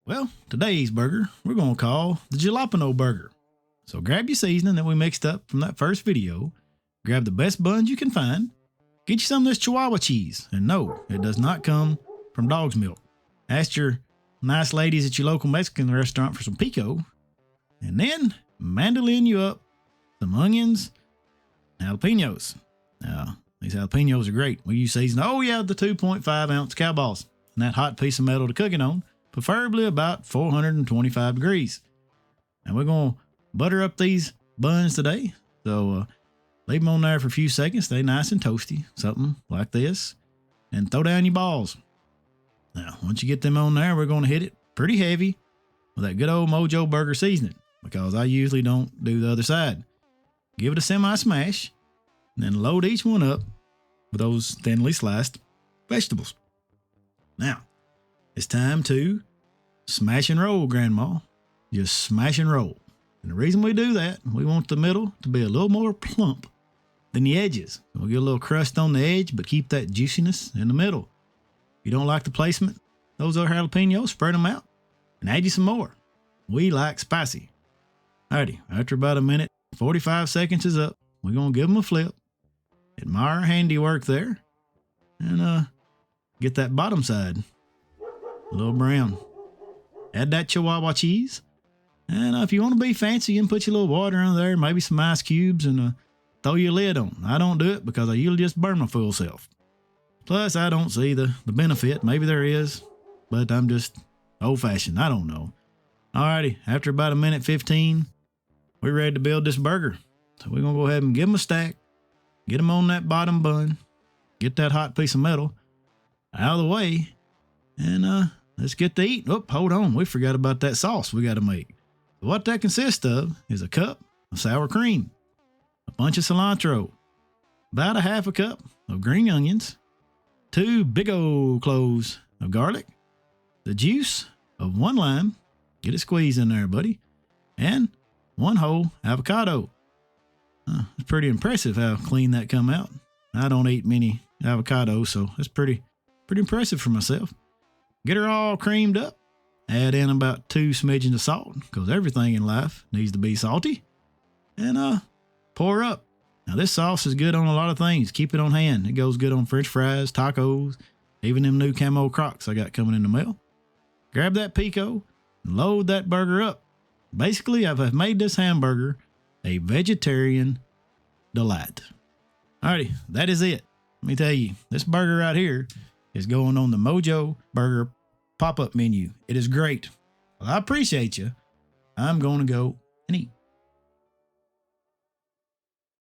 Well, today's burger we're going to call the Jalapeno Burger. So grab your seasoning that we mixed up from that first video, grab the best buns you can find, get you some of this Chihuahua cheese, and no, it does not come from dog's milk. Ask your nice ladies at your local Mexican restaurant for some pico, and then mandolin you up some onions and jalapenos. Now, these jalapenos are great. We use seasoning. Oh yeah, the 2.5 ounce cow balls and that hot piece of metal to cook it on, preferably about 425 degrees. And we're going to butter up these buns today. So leave them on there for a few seconds. Stay nice and toasty, something like this. And throw down your balls. Now, once you get them on there, we're going to hit it pretty heavy with that good old MOJO burger seasoning, because I usually don't do the other side. Give it a semi-smash, and then load each one up with those thinly sliced vegetables. Now, it's time to smash and roll, Grandma. Just smash and roll. And the reason we do that, we want the middle to be a little more plump than the edges. We'll get a little crust on the edge, but keep that juiciness in the middle. If you don't like the placement, those other jalapenos, spread them out and add you some more. We like spicy. Alrighty, after about a minute, 45 seconds is up. We're going to give them a flip. Admire our handiwork there. And get that bottom side a little brown. Add that Chihuahua cheese. And if you want to be fancy, you can put your little water in there, maybe some ice cubes, and throw your lid on. I don't do it because I usually just burn my full self. Plus, I don't see the benefit. Maybe there is, but I'm just old-fashioned. I don't know. Alrighty, after about a minute 15, we're ready to build this burger. So we're going to go ahead and give them a stack, get them on that bottom bun, get that hot piece of metal out of the way, and let's get to eat. Oh, hold on. We forgot about that sauce we got to make. What that consists of is a cup of sour cream, a bunch of cilantro, about a half a cup of green onions, 2 big old cloves of garlic, the juice of 1 lime, get it squeezed in there, buddy, and 1 whole avocado. It's pretty impressive how clean that come out. I don't eat many avocados, so it's pretty impressive for myself. Get her all creamed up. Add in about 2 smidgens of salt, because everything in life needs to be salty. And pour up. Now this sauce is good on a lot of things. Keep it on hand. It goes good on French fries, tacos, even them new camo Crocs I got coming in the mail. Grab that pico and load that burger up. Basically, I've made this hamburger a vegetarian delight. Alrighty, that is it. Let me tell you, this burger right here is going on the MOJO Burger pop-up menu. It is great. Well, I appreciate you. I'm going to go and eat.